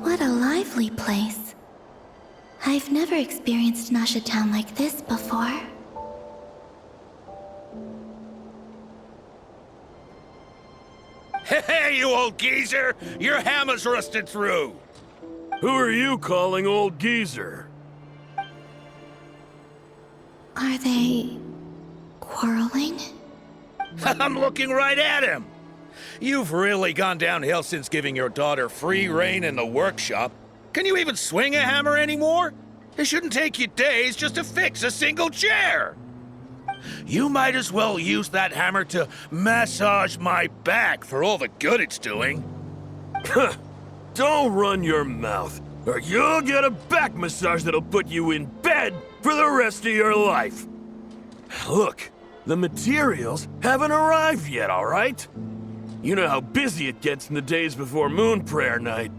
What a lively place. I've never experienced Nasha Town like this before. Hey, you old geezer! Your hammer's rusted through! Who are you calling old geezer? Are they quarreling? I'm looking right at him! You've really gone downhill since giving your daughter free rein in the workshop. Can you even swing a hammer anymore? It shouldn't take you days just to fix a single chair! You might as well use that hammer to massage my back for all the good it's doing. Don't run your mouth, or you'll get a back massage that'll put you in bed for the rest of your life. Look, the materials haven't arrived yet, all right? You know how busy it gets in the days before Moon Prayer Night.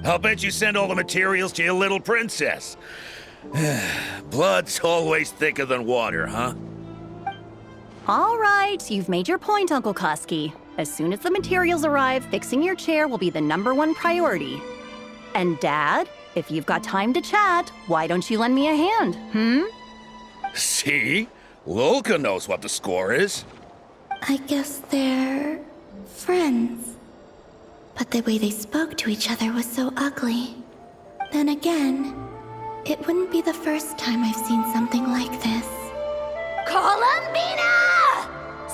I'll bet you send all the materials to your little princess. Blood's always thicker than water, huh? All right, you've made your point, Uncle Koski. As soon as the materials arrive, fixing your chair will be the #1 priority. And Dad, if you've got time to chat, why don't you lend me a hand, See? Lolka knows what the score is. I guess they're friends. But the way they spoke to each other was so ugly. Then again, it wouldn't be the first time I've seen something like this. Columbina!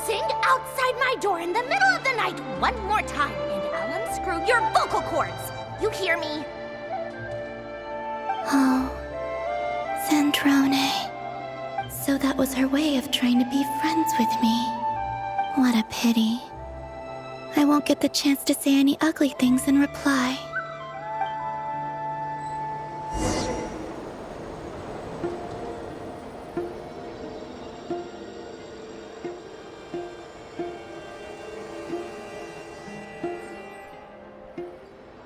Sing outside my door in the middle of the night one more time, and I'll unscrew your vocal cords. You hear me? Oh, Zandrone. So that was her way of trying to be friends with me. What a pity. I won't get the chance to say any ugly things in reply.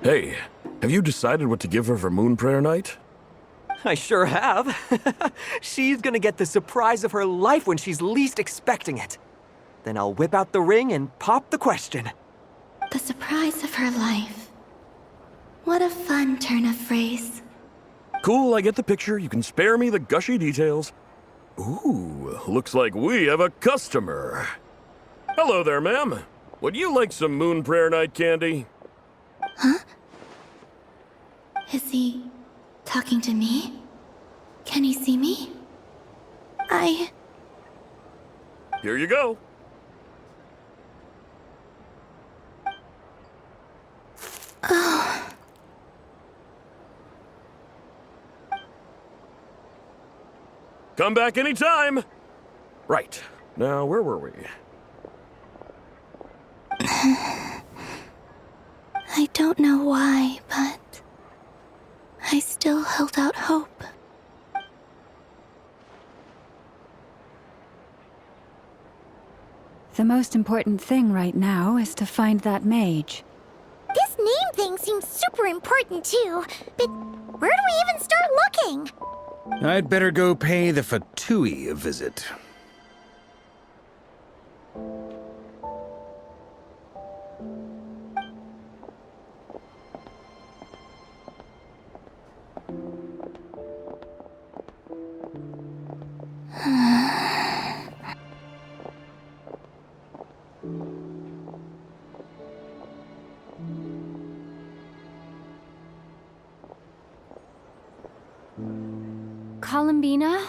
Hey, have you decided what to give her for Moon Prayer Night? I sure have. She's gonna get the surprise of her life when she's least expecting it. Then I'll whip out the ring and pop the question. The surprise of her life. What a fun turn of phrase. Cool, I get the picture. You can spare me the gushy details. Ooh, looks like we have a customer. Hello there, ma'am. Would you like some Moon Prayer Night candy? Huh? Is he talking to me? Can he see me? Here you go. Oh. Come back anytime. Right. Now, where were we? I don't know why, but I still held out hope. The most important thing right now is to find that mage. This name thing seems super important too, but where do we even start looking? I'd better go pay the Fatui a visit. Columbina?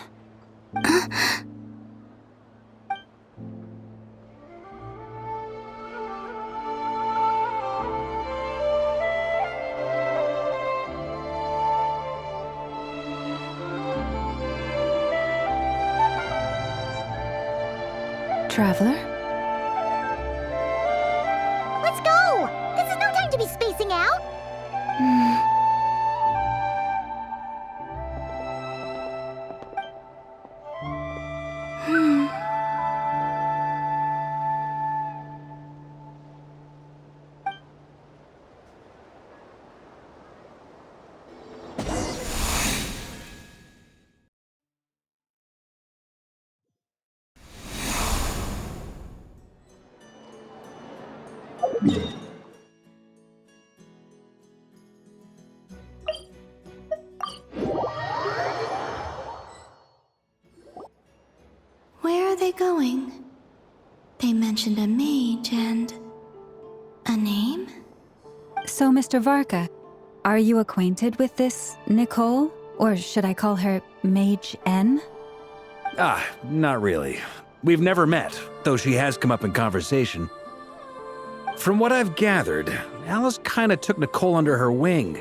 Traveler? Let's go! This is no time to be spacing out! Where are they going? They mentioned a mage and... a name? So, Mr. Varka, are you acquainted with this Nicole? Or should I call her Mage N? Ah, not really. We've never met, though she has come up in conversation. From what I've gathered, Alice kinda took Nicole under her wing.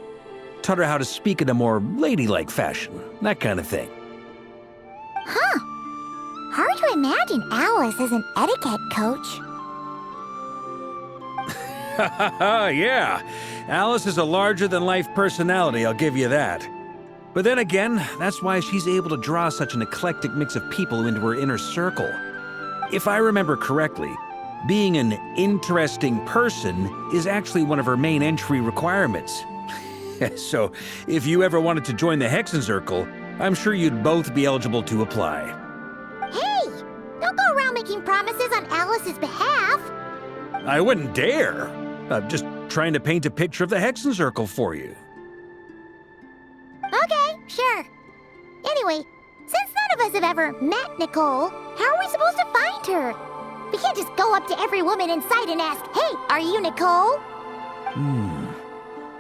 Taught her how to speak in a more ladylike fashion, that kind of thing. Huh. Hard to imagine Alice as an etiquette coach. Yeah, Alice is a larger-than-life personality, I'll give you that. But then again, that's why she's able to draw such an eclectic mix of people into her inner circle. If I remember correctly, being an interesting person is actually one of her main entry requirements. So, if you ever wanted to join the Hexen Circle, I'm sure you'd both be eligible to apply. Hey! Don't go around making promises on Alice's behalf. I wouldn't dare. I'm just trying to paint a picture of the Hexen Circle for you. Okay, sure. Anyway, since none of us have ever met Nicole, how are we supposed to find her? We can't just go up to every woman in sight and ask, "Hey, are you Nicole?"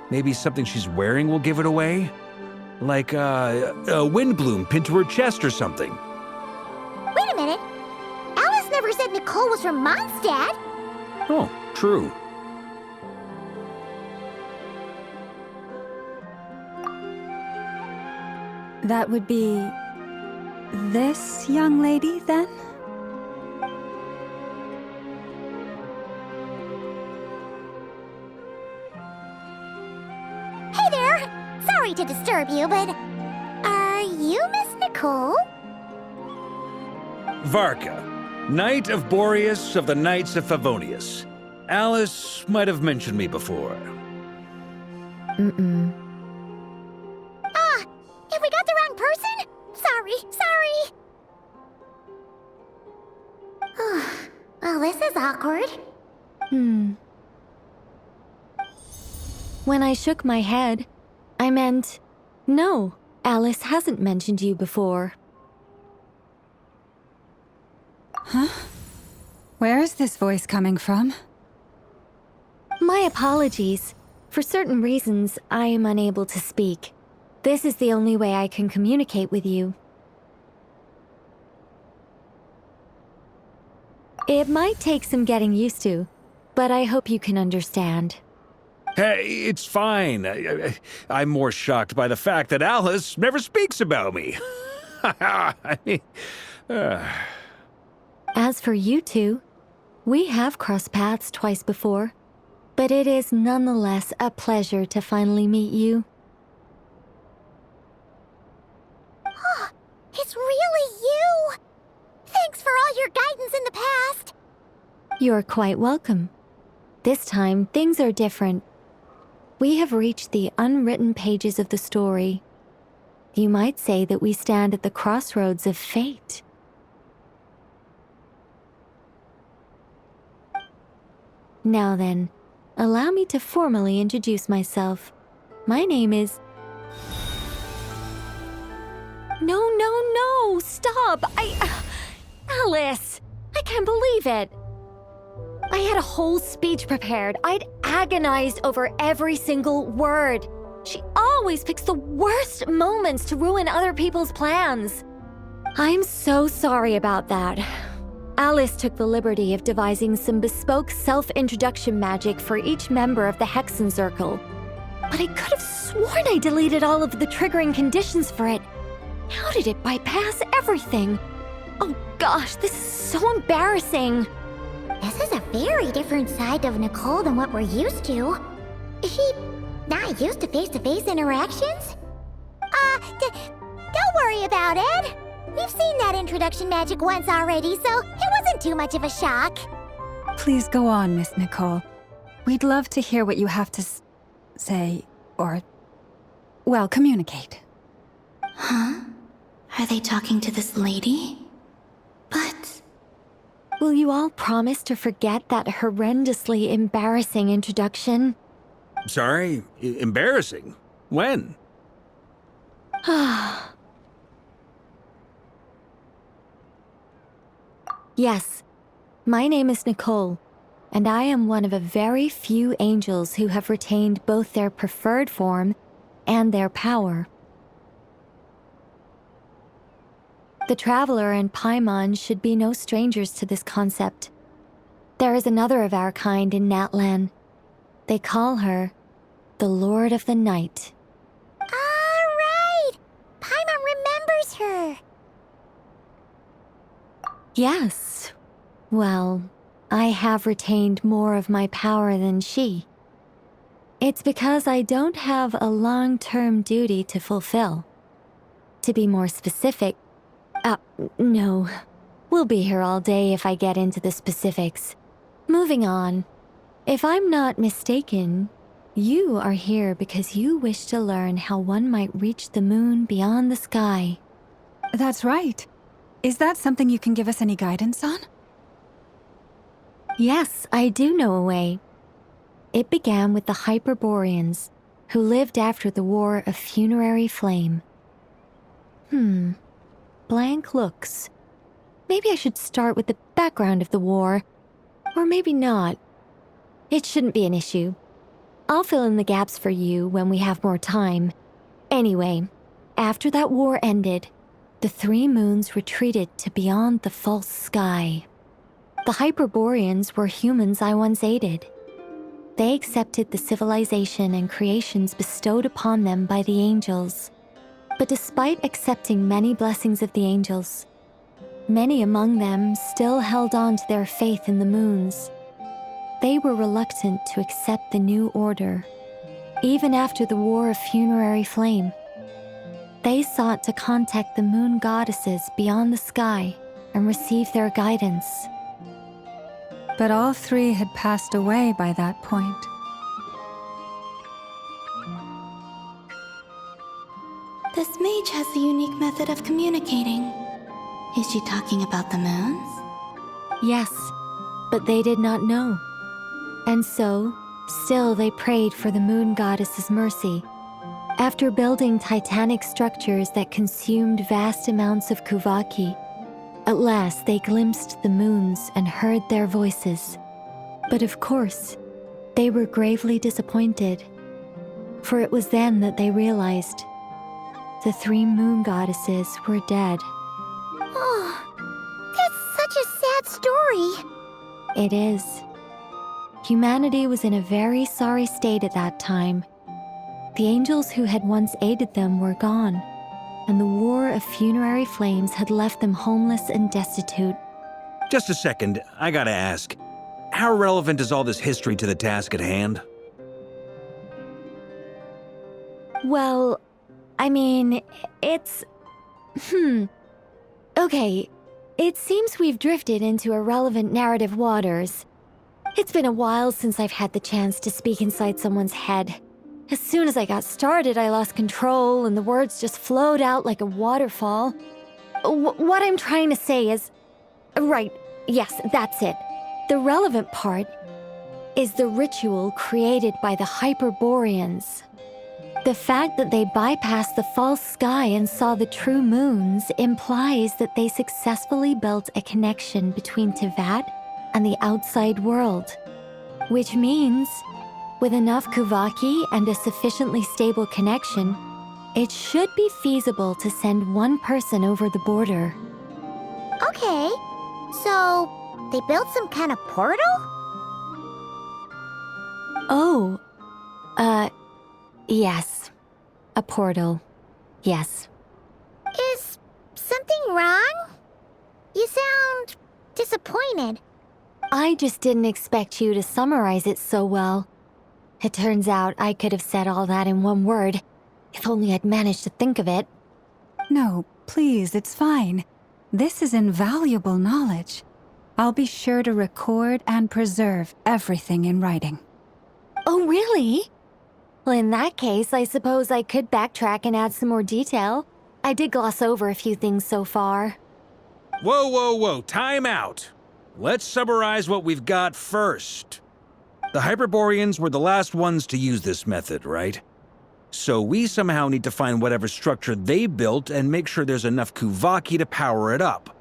Maybe something she's wearing will give it away? Like, a windbloom pinned to her chest or something. Wait a minute. Alice never said Nicole was from Mondstadt. Oh, true. That would be... this young lady, then? Hey there! Sorry to disturb you, but are you Miss Nicole? Varka, Knight of Boreas of the Knights of Favonius. Alice might have mentioned me before. Mm-mm. If we got the wrong person? Sorry. Well, this is awkward. When I shook my head, I meant, no, Alice hasn't mentioned you before. Where is this voice coming from? My apologies. For certain reasons, I am unable to speak. This is the only way I can communicate with you. It might take some getting used to, but I hope you can understand. Hey, it's fine. I'm more shocked by the fact that Alice never speaks about me. I mean, As for you two, we have crossed paths twice before, but it is nonetheless a pleasure to finally meet you. It's really you! Thanks for all your guidance in the past! You're quite welcome. This time, things are different. We have reached the unwritten pages of the story. You might say that we stand at the crossroads of fate. Now then, allow me to formally introduce myself. My name is... No, stop! Alice! I can't believe it! I had a whole speech prepared. I'd agonized over every single word. She always picks the worst moments to ruin other people's plans. I'm so sorry about that. Alice took the liberty of devising some bespoke self-introduction magic for each member of the Hexen Circle. But I could have sworn I deleted all of the triggering conditions for it. How did it bypass everything? Oh gosh, this is so embarrassing. This is a very different side of Nicole than what we're used to. Is she not used to face-to-face interactions? Don't worry about it. We've seen that introduction magic once already, so it wasn't too much of a shock. Please go on, Miss Nicole. We'd love to hear what you have to say, or... well, communicate. Huh? Are they talking to this lady? But... Will you all promise to forget that horrendously embarrassing introduction? Sorry? Embarrassing? When? Yes, my name is Nicole, and I am one of a very few angels who have retained both their preferred form and their power. The Traveler and Paimon should be no strangers to this concept. There is another of our kind in Natlan. They call her the Lord of the Night. All right! Paimon remembers her. Yes. Well, I have retained more of my power than she. It's because I don't have a long-term duty to fulfill. To be more specific, no. We'll be here all day if I get into the specifics. Moving on. If I'm not mistaken, you are here because you wish to learn how one might reach the moon beyond the sky. That's right. Is that something you can give us any guidance on? Yes, I do know a way. It began with the Hyperboreans, who lived after the War of Funerary Flame. Blank looks. Maybe I should start with the background of the war. Or maybe not. It shouldn't be an issue. I'll fill in the gaps for you when we have more time. Anyway, after that war ended, the three moons retreated to beyond the false sky. The Hyperboreans were humans I once aided. They accepted the civilization and creations bestowed upon them by the angels. But despite accepting many blessings of the angels, many among them still held on to their faith in the moons. They were reluctant to accept the new order, even after the War of Funerary Flame. They sought to contact the moon goddesses beyond the sky and receive their guidance. But all three had passed away by that point. This mage has a unique method of communicating. Is she talking about the moons? Yes, but they did not know. And so, still they prayed for the moon goddess's mercy. After building titanic structures that consumed vast amounts of Kuvaki, at last they glimpsed the moons and heard their voices. But of course, they were gravely disappointed. For it was then that they realized the three moon goddesses were dead. Oh, that's such a sad story. It is. Humanity was in a very sorry state at that time. The angels who had once aided them were gone, and the War of Funerary Flames had left them homeless and destitute. Just a second, I gotta ask. How relevant is all this history to the task at hand? Well, I mean, it's... Okay, it seems we've drifted into irrelevant narrative waters. It's been a while since I've had the chance to speak inside someone's head. As soon as I got started, I lost control and the words just flowed out like a waterfall. What I'm trying to say is... Right, yes, that's it. The relevant part is the ritual created by the Hyperboreans. The fact that they bypassed the false sky and saw the true moons implies that they successfully built a connection between Tevat and the outside world. Which means, with enough Kuvaki and a sufficiently stable connection, it should be feasible to send one person over the border. Okay, so they built some kind of portal? Oh, yes. A portal. Yes. Is something wrong? You sound disappointed. I just didn't expect you to summarize it so well. It turns out I could have said all that in one word, if only I'd managed to think of it. No, please, it's fine. This is invaluable knowledge. I'll be sure to record and preserve everything in writing. Oh, really? Well, in that case, I suppose I could backtrack and add some more detail. I did gloss over a few things so far. Whoa, whoa, whoa, time out. let's summarize what we've got first. The Hyperboreans were the last ones to use this method, right? So we somehow need to find whatever structure they built and make sure there's enough Kuvaki to power it up.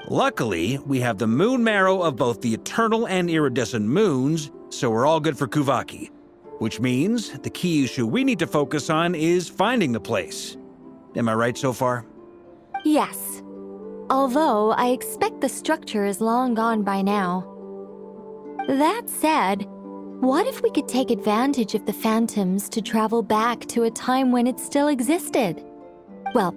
Luckily, we have the moon marrow of both the eternal and iridescent moons, so we're all good for Kuvaki. Which means the key issue we need to focus on is finding the place. Am I right so far? Yes. Although I expect the structure is long gone by now. That said, what if we could take advantage of the phantoms to travel back to a time when it still existed? Well,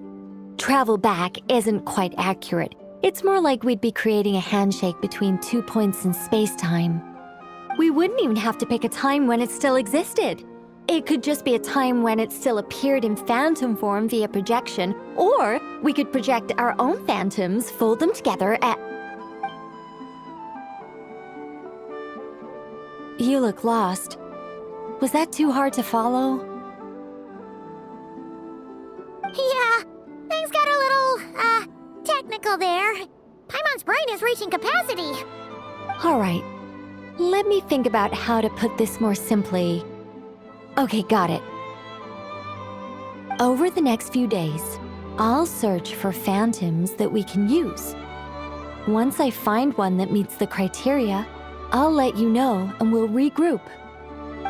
travel back isn't quite accurate. It's more like we'd be creating a handshake between 2 points in space-time. We wouldn't even have to pick a time when it still existed. It could just be a time when it still appeared in phantom form via projection, or we could project our own phantoms, fold them together, and... You look lost. Was that too hard to follow? Yeah, things got a little, technical there. Paimon's brain is reaching capacity. All right. Let me think about how to put this more simply. Okay, got it. Over the next few days, I'll search for phantoms that we can use. Once I find one that meets the criteria, I'll let you know and we'll regroup.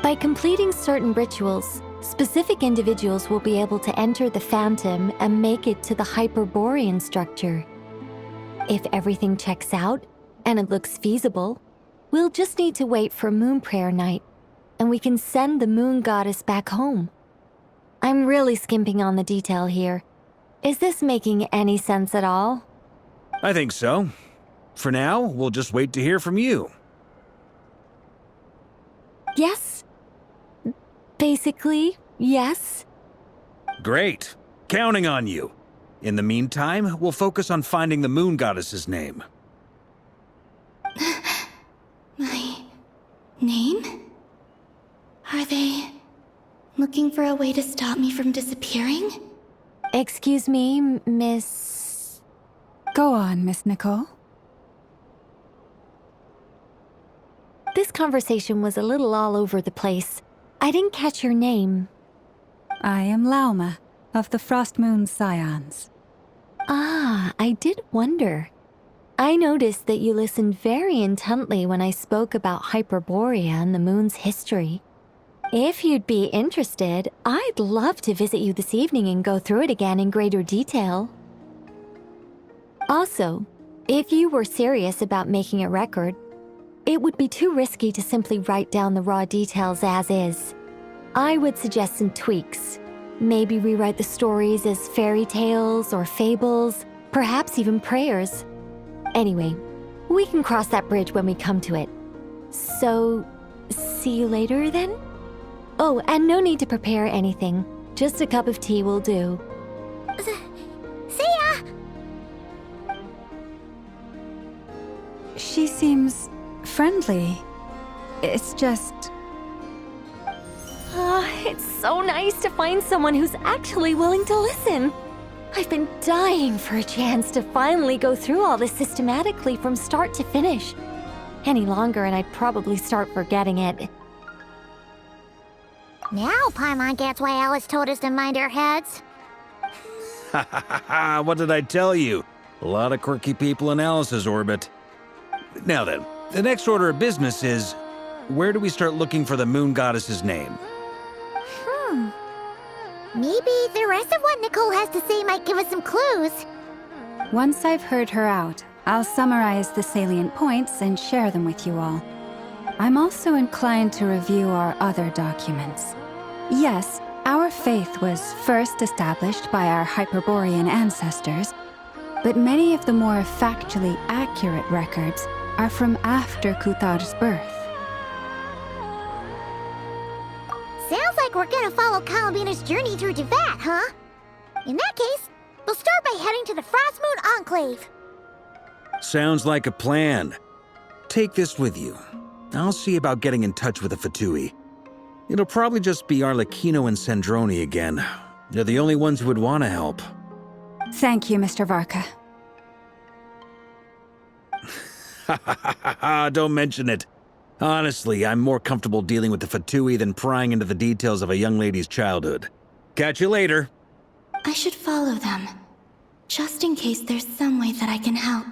By completing certain rituals, specific individuals will be able to enter the phantom and make it to the Hyperborean structure. If everything checks out and it looks feasible, we'll just need to wait for Moon Prayer Night, and we can send the Moon Goddess back home. I'm really skimping on the detail here. Is this making any sense at all? I think so. For now, we'll just wait to hear from you. Yes. Basically, yes. Great. Counting on you. In the meantime, we'll focus on finding the Moon Goddess's name. My name? Are they looking for a way to stop me from disappearing? Excuse me, Miss... Go on, Miss Nicole. This conversation was a little all over the place. I didn't catch your name. I am Lauma, of the Frost Moon Scions. Ah, I did wonder. I noticed that you listened very intently when I spoke about Hyperborea and the moon's history. If you'd be interested, I'd love to visit you this evening and go through it again in greater detail. Also, if you were serious about making a record, it would be too risky to simply write down the raw details as is. I would suggest some tweaks. Maybe rewrite the stories as fairy tales or fables, perhaps even prayers. Anyway, we can cross that bridge when we come to it. So, see you later then? Oh, and no need to prepare anything. Just a cup of tea will do. See ya! She seems friendly. It's just... It's so nice to find someone who's actually willing to listen. I've been dying for a chance to finally go through all this systematically from start to finish. Any longer and I'd probably start forgetting it. Now Paimon gets why Alice told us to mind our heads. Ha ha ha ha, what did I tell you? A lot of quirky people in Alice's orbit. Now then, the next order of business is, where do we start looking for the Moon Goddess's name? Maybe the rest of what Nicole has to say might give us some clues. Once I've heard her out, I'll summarize the salient points and share them with you all. I'm also inclined to review our other documents. Yes, our faith was first established by our Hyperborean ancestors, but many of the more factually accurate records are from after Kuthar's birth. Sounds like we're gonna follow Kalabina's journey through Teyvat, huh? In that case, we'll start by heading to the Frost Moon Enclave. Sounds like a plan. Take this with you. I'll see about getting in touch with the Fatui. It'll probably just be Arlecchino and Sandroni again. They're the only ones who would want to help. Thank you, Mr. Varka. Don't mention it. Honestly, I'm more comfortable dealing with the Fatui than prying into the details of a young lady's childhood. Catch you later. I should follow them, just in case there's some way that I can help.